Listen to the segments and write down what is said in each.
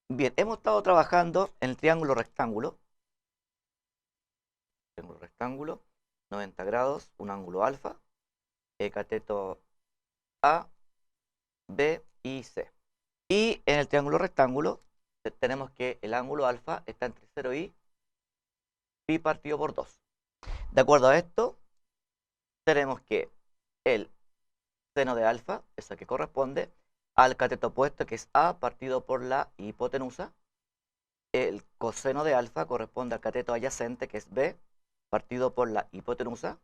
Bien, hemos estado trabajando en el triángulo rectángulo. Triángulo rectángulo, 90 grados, un ángulo alfa, cateto A, B y C. Y en el triángulo rectángulo tenemos que el ángulo alfa está entre 0 y pi partido por 2. De acuerdo a esto, tenemos que el seno de alfa, eso que corresponde al cateto opuesto, que es A partido por la hipotenusa. El coseno de alfa corresponde al cateto adyacente, que es B partido por la hipotenusa.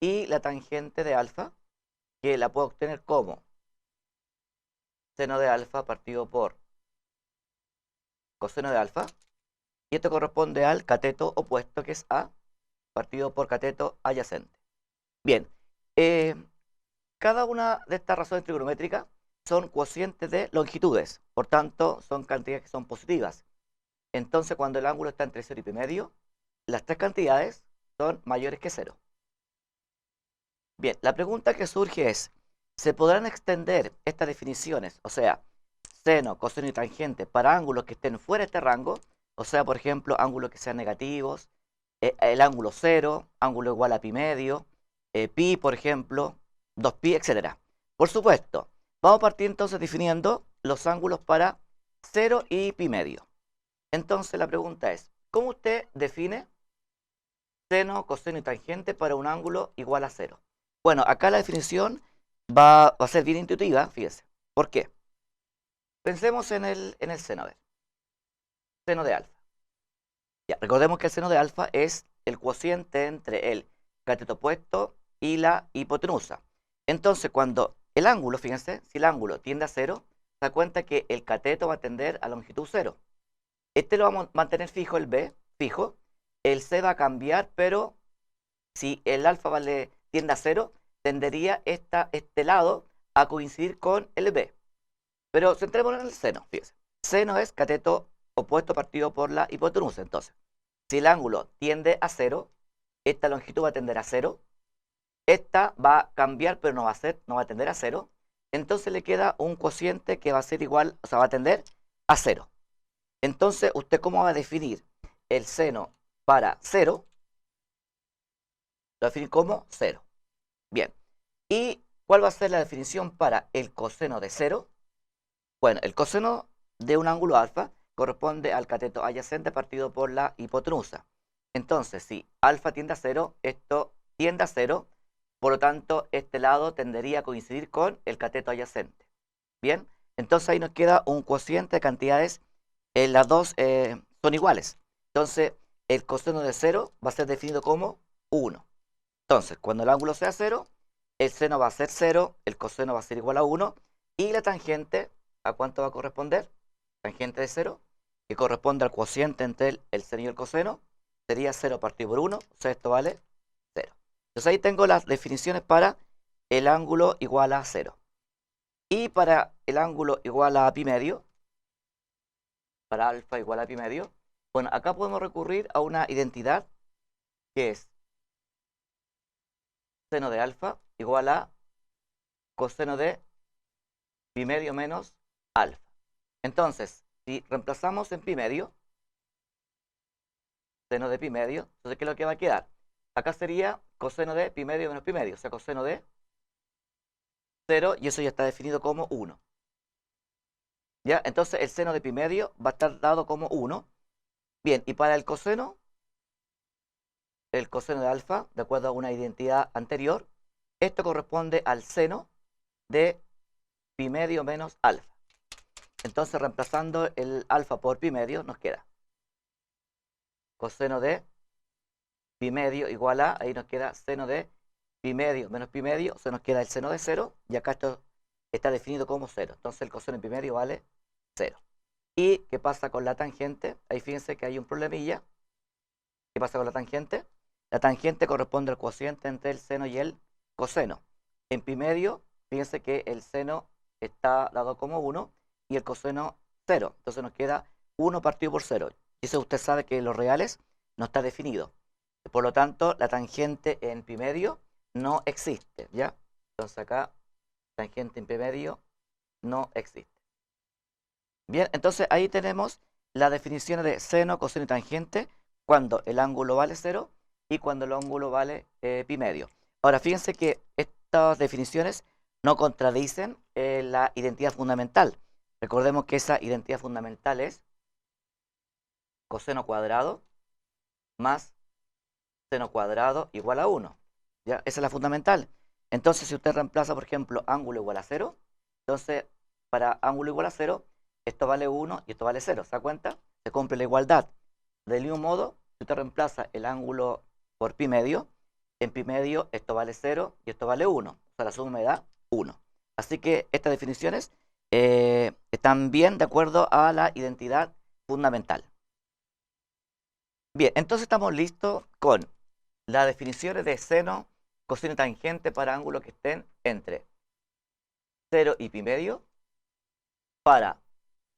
Y la tangente de alfa, que la puedo obtener como seno de alfa partido por coseno de alfa. Y esto corresponde al cateto opuesto, que es A partido por cateto adyacente. Bien, eh, cada una de estas razones trigonométricas son cocientes de longitudes, por tanto son cantidades que son positivas. Entonces cuando el ángulo está entre 0 y pi medio, las tres cantidades son mayores que 0. Bien, la pregunta que surge es, ¿se podrán extender estas definiciones, o sea, seno, coseno y tangente, para ángulos que estén fuera de este rango? O sea, por ejemplo, ángulos que sean negativos, el ángulo 0, ángulo igual a pi medio, pi, por ejemplo, 2pi, etcétera. Por supuesto, vamos a partir entonces definiendo los ángulos para 0 y pi medio. Entonces la pregunta es, ¿cómo usted define seno, coseno y tangente para un ángulo igual a 0? Bueno, acá la definición va a ser bien intuitiva, fíjese. ¿Por qué? Pensemos en el seno, a ver, seno de alfa. Ya, recordemos que el seno de alfa es el cociente entre el cateto opuesto y la hipotenusa. Entonces, cuando el ángulo, fíjense, si el ángulo tiende a 0, se da cuenta que el cateto va a tender a longitud 0. Este lo vamos a mantener fijo, el B, fijo. El C va a cambiar, pero si el alfa tiende a 0, tendería este lado a coincidir con el B. Pero centrémonos en el seno, fíjense. Seno es cateto opuesto partido por la hipotenusa. Entonces, si el ángulo tiende a 0, esta longitud va a tender a 0. Esta va a cambiar, pero no va a tender a 0. Entonces le queda un cociente que va a ser igual, o sea, va a tender a 0. Entonces, ¿usted cómo va a definir el seno para 0? Lo va a definir como 0. Bien. ¿Y cuál va a ser la definición para el coseno de 0? Bueno, el coseno de un ángulo alfa corresponde al cateto adyacente partido por la hipotenusa. Entonces, si alfa tiende a 0, esto tiende a 0, por lo tanto, este lado tendería a coincidir con el cateto adyacente. Bien, entonces ahí nos queda un cociente de cantidades, las dos son iguales. Entonces, el coseno de 0 va a ser definido como 1. Entonces, cuando el ángulo sea 0, el seno va a ser 0, el coseno va a ser igual a 1, y la tangente, ¿a cuánto va a corresponder? Tangente de 0, que corresponde al cociente entre el seno y el coseno, sería 0 partido por 1, o sea, esto vale 0. Entonces ahí tengo las definiciones para el ángulo igual a 0. Y para el ángulo igual a pi medio, para alfa igual a pi medio, bueno, acá podemos recurrir a una identidad que es seno de alfa igual a coseno de pi medio menos alfa. Entonces, si reemplazamos en pi medio, seno de pi medio, entonces, ¿qué es lo que va a quedar? Acá sería coseno de pi medio menos pi medio, o sea, coseno de 0, y eso ya está definido como 1. ¿Ya? Entonces, el seno de pi medio va a estar dado como 1. Bien, y para el coseno de alfa, de acuerdo a una identidad anterior, esto corresponde al seno de pi medio menos alfa. Entonces, reemplazando el alfa por pi medio, nos queda coseno de pi medio igual a, ahí nos queda seno de pi medio menos pi medio, se nos queda el seno de 0, y acá esto está definido como 0. Entonces, el coseno de pi medio vale 0. ¿Y qué pasa con la tangente? Ahí fíjense que hay un problemilla. ¿Qué pasa con la tangente? La tangente corresponde al cociente entre el seno y el coseno. En pi medio, fíjense que el seno está dado como 1 y el coseno 0. Entonces nos queda 1 partido por 0. Y eso usted sabe que los reales no está definido. Por lo tanto, la tangente en pi medio no existe, ¿ya? Entonces acá, tangente en pi medio no existe. Bien, entonces ahí tenemos las definiciones de seno, coseno y tangente cuando el ángulo vale 0 y cuando el ángulo vale pi medio. Ahora, fíjense que estas definiciones no contradicen la identidad fundamental. Recordemos que esa identidad fundamental es coseno cuadrado más seno cuadrado igual a 1. ¿Ya? Esa es la fundamental. Entonces, si usted reemplaza, por ejemplo, ángulo igual a 0, entonces, para ángulo igual a 0, esto vale 1 y esto vale 0. ¿Se da cuenta? Se cumple la igualdad. Del mismo modo, si usted reemplaza el ángulo por pi medio, en pi medio esto vale 0 y esto vale 1. O sea, la suma me da 1. Así que estas definiciones están bien de acuerdo a la identidad fundamental. Bien, entonces estamos listos con las definiciones de seno, coseno y tangente para ángulos que estén entre 0 y pi medio, para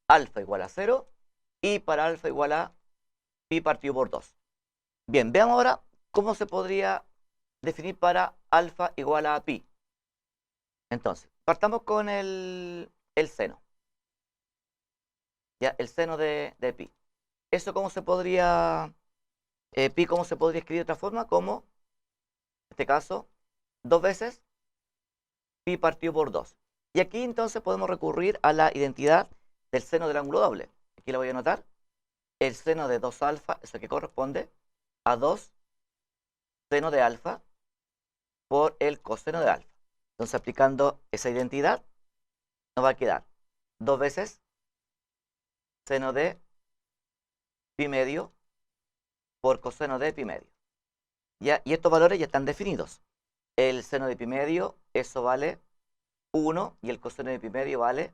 alfa igual a 0 y para alfa igual a pi partido por 2. Bien, veamos ahora cómo se podría definir para alfa igual a pi. Entonces, partamos con el seno. Ya, el seno de pi. ¿Eso cómo se podría, pi cómo se podría escribir de otra forma? Como, en este caso, 2 veces pi partido por 2. Y aquí entonces podemos recurrir a la identidad del seno del ángulo doble. Aquí la voy a anotar. El seno de 2 alfa, eso que corresponde a 2 seno de alfa por el coseno de alfa. Entonces, aplicando esa identidad, nos va a quedar 2 veces seno de pi medio por coseno de pi medio. ¿Ya? Y estos valores ya están definidos. El seno de pi medio, eso vale 1 y el coseno de pi medio vale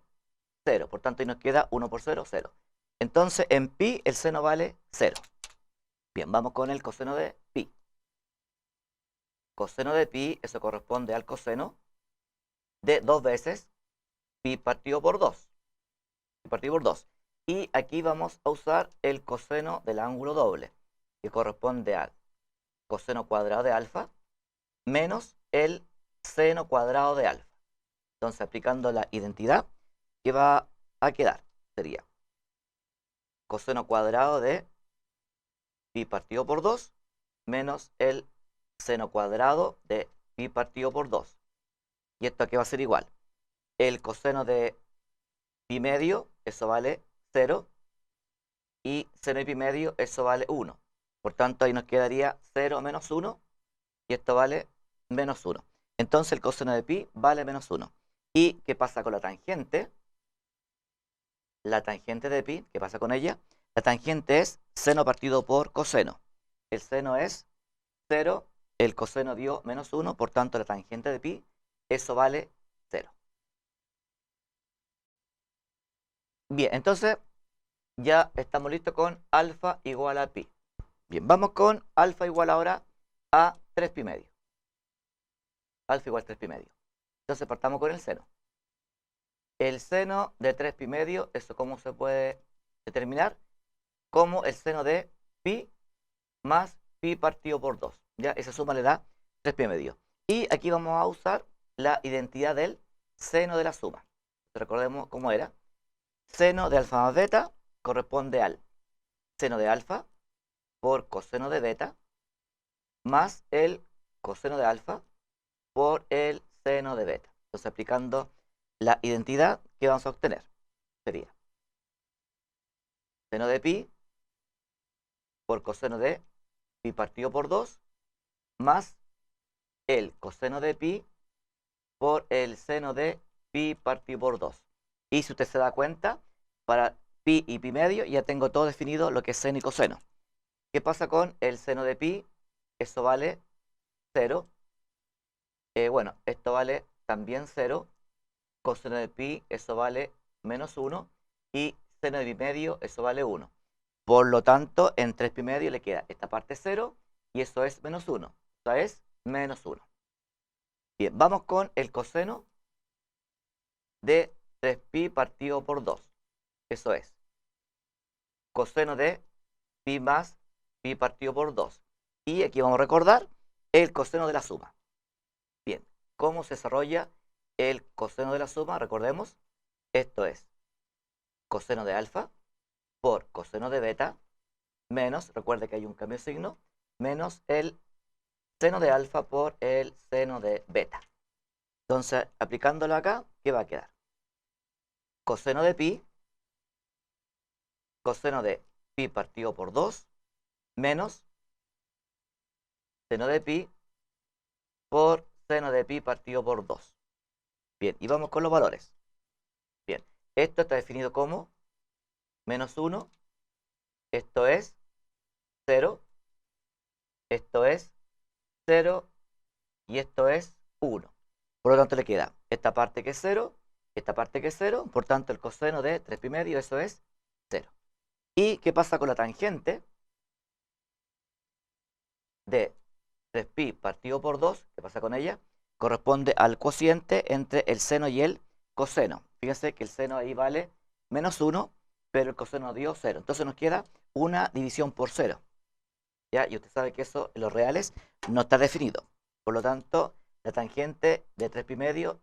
0. Por tanto, ahí nos queda 1 por 0, 0. Entonces, en pi el seno vale 0. Bien, vamos con el coseno de pi. Coseno de pi, eso corresponde al coseno de 2 veces pi partido por 2. Pi partido por 2. Y aquí vamos a usar el coseno del ángulo doble, que corresponde al coseno cuadrado de alfa menos el seno cuadrado de alfa. Entonces, aplicando la identidad, ¿qué va a quedar? Sería coseno cuadrado de pi partido por 2 menos el seno cuadrado de pi partido por 2. ¿Y esto aquí va a ser igual? El coseno de pi medio, eso vale 0. Y seno de pi medio, eso vale 1. Por tanto, ahí nos quedaría 0 menos 1. Y esto vale menos 1. Entonces, el coseno de pi vale menos 1. ¿Y qué pasa con la tangente? La tangente de pi, ¿qué pasa con ella? La tangente es seno partido por coseno. El seno es 0, el coseno dio menos 1, por tanto la tangente de pi, eso vale 0. Bien, entonces ya estamos listos con alfa igual a pi. Bien, vamos con alfa igual ahora a 3 pi medio. Alfa igual a 3 pi medio. Entonces partamos con el seno. El seno de 3 pi medio, ¿eso cómo se puede determinar? Como el seno de pi más pi partido por 2. Ya, esa suma le da 3 pi medio. Y aquí vamos a usar la identidad del seno de la suma. Recordemos cómo era. Seno de alfa más beta corresponde al seno de alfa por coseno de beta más el coseno de alfa por el seno de beta. Entonces, aplicando la identidad que vamos a obtener, sería seno de pi por coseno de pi partido por 2 más el coseno de pi por el seno de pi partido por 2. Y si usted se da cuenta, para pi y pi medio ya tengo todo definido lo que es seno y coseno. ¿Qué pasa con el seno de pi? Eso vale 0. Bueno, esto vale también 0. Coseno de pi, eso vale menos 1. Y seno de pi medio, eso vale 1. Por lo tanto, en 3 pi medio le queda esta parte 0 y eso es menos 1. O sea, es menos 1. Bien, vamos con el coseno de 3pi partido por 2. Eso es coseno de pi más pi partido por 2. Y aquí vamos a recordar el coseno de la suma. Bien, ¿cómo se desarrolla el coseno de la suma? Recordemos, esto es coseno de alfa por coseno de beta menos, recuerde que hay un cambio de signo, menos el seno de alfa por el seno de beta. Entonces, aplicándolo acá, ¿qué va a quedar? Coseno de pi partido por 2 menos seno de pi por seno de pi partido por 2. Bien, y vamos con los valores. Bien, esto está definido como menos 1, esto es 0, esto es 0 y esto es 1. Por lo tanto le queda esta parte que es 0, esta parte que es 0, por tanto el coseno de 3 pi medio, eso es 0. ¿Y qué pasa con la tangente de 3pi partido por 2? ¿Qué pasa con ella? Corresponde al cociente entre el seno y el coseno. Fíjense que el seno ahí vale menos 1, pero el coseno dio 0. Entonces nos queda una división por 0. ¿Ya? Y usted sabe que eso en los reales no está definido. Por lo tanto, la tangente de 3 pi medio,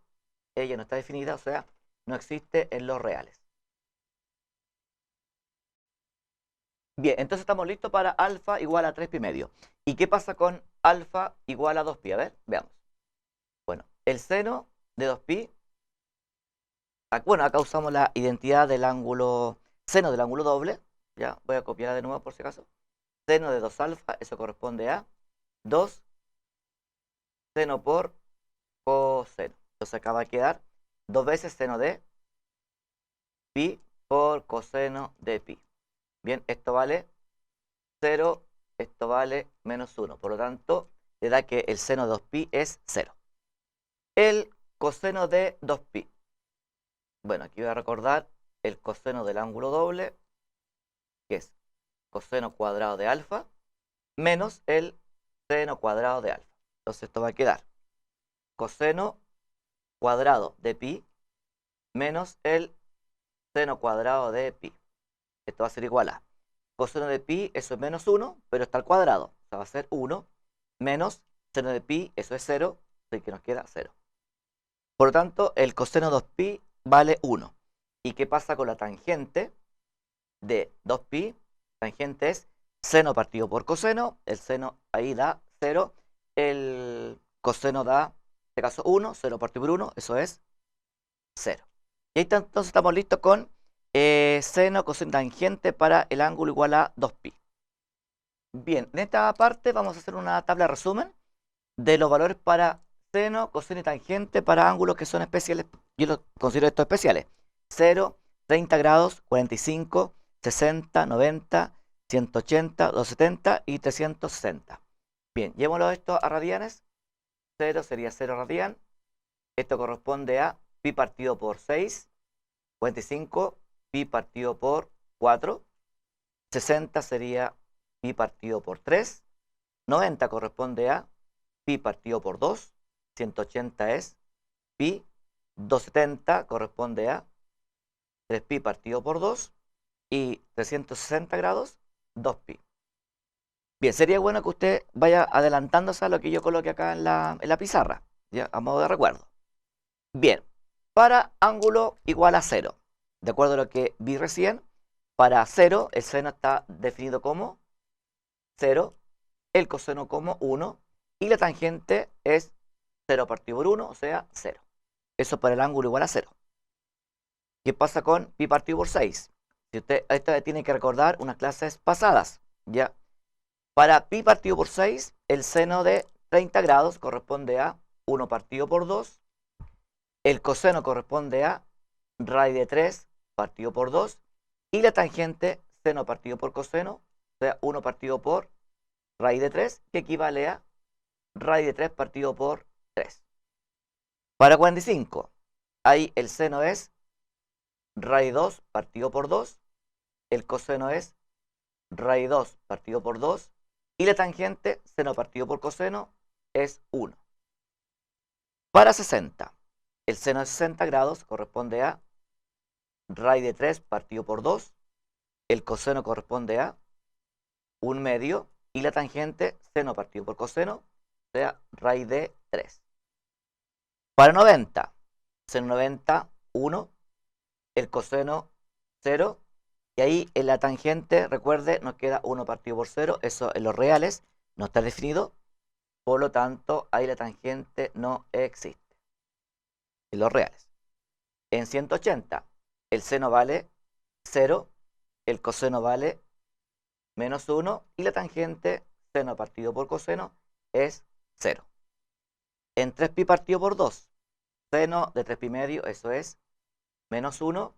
ella no está definida, o sea, no existe en los reales. Bien, entonces estamos listos para alfa igual a 3 pi medio. ¿Y qué pasa con alfa igual a 2 pi? A ver, veamos. Bueno, el seno de 2 pi, bueno, acá usamos la identidad del ángulo, seno del ángulo doble. Ya, voy a copiarla de nuevo por si acaso. Seno de 2 alfa, eso corresponde a 2 seno por coseno. Entonces acá va a quedar 2 veces seno de pi por coseno de pi. Bien, esto vale 0, esto vale menos 1. Por lo tanto, le da que el seno de 2pi es 0. El coseno de 2pi. Bueno, aquí voy a recordar el coseno del ángulo doble, que es coseno cuadrado de alfa, menos el seno cuadrado de alfa. Entonces esto va a quedar coseno cuadrado de pi menos el seno cuadrado de pi. Esto va a ser igual a coseno de pi, eso es menos 1, pero está al cuadrado. O sea, va a ser 1 menos seno de pi, eso es 0, así que nos queda 0. Por lo tanto, el coseno de 2pi vale 1. ¿Y qué pasa con la tangente de 2pi? Tangente es seno partido por coseno. El seno ahí da 0. El coseno da, en este caso, 1. 0 partido por 1, eso es 0. Y ahí entonces estamos listos con seno, coseno, tangente para el ángulo igual a 2pi. Bien, en esta parte vamos a hacer una tabla de resumen de los valores para seno, coseno y tangente para ángulos que son especiales. Yo los considero estos especiales. 0, 30 grados, 45, 60, 90, 180, 270 y 360. Bien, llevémoslo esto a radianes. 0 sería 0 radian. Esto corresponde a pi partido por 6. 45, pi partido por 4. 60 sería pi partido por 3. 90 corresponde a pi partido por 2. 180 es pi. 270 corresponde a 3pi partido por 2. Y 360 grados, 2pi. Bien, sería bueno que usted vaya adelantándose a lo que yo coloque acá en la pizarra, ya, a modo de recuerdo. Bien, para ángulo igual a 0, de acuerdo a lo que vi recién, para 0 el seno está definido como 0, el coseno como 1 y la tangente es 0 partido por 1, o sea, 0. Eso para el ángulo igual a 0. ¿Qué pasa con pi partido por 6? Si usted, esto tiene que recordar unas clases pasadas, ¿ya? Para pi partido por 6, el seno de 30 grados corresponde a 1 partido por 2. El coseno corresponde a raíz de 3 partido por 2. Y la tangente, seno partido por coseno, o sea, 1 partido por raíz de 3, que equivale a raíz de 3 partido por 3. Para 45, ahí el seno es raíz 2 partido por 2. El coseno es raíz 2 partido por 2. Y la tangente, seno partido por coseno, es 1. Para 60, el seno de 60 grados corresponde a raíz de 3 partido por 2. El coseno corresponde a 1 medio. Y la tangente, seno partido por coseno, o sea, raíz de 3. Para 90, seno 90, 1. El coseno, 0. Y ahí en la tangente, recuerde, nos queda 1 partido por 0. Eso en los reales no está definido. Por lo tanto, ahí la tangente no existe. En los reales. En 180, el seno vale 0, el coseno vale menos 1 y la tangente seno partido por coseno es 0. En 3pi partido por 2, seno de 3pi medio, eso es menos 1,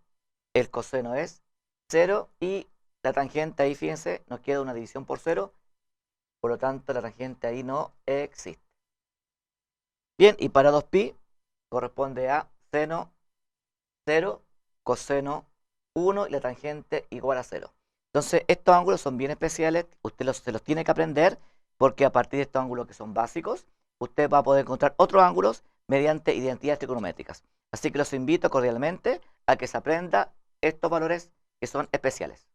el coseno es 0 y la tangente ahí, fíjense, nos queda una división por 0, por lo tanto la tangente ahí no existe. Bien, y para 2pi corresponde a seno 0, coseno 1 y la tangente igual a 0. Entonces, estos ángulos son bien especiales, usted se los tiene que aprender porque a partir de estos ángulos que son básicos, usted va a poder encontrar otros ángulos mediante identidades trigonométricas. Así que los invito cordialmente a que se aprenda estos valores que son especiales.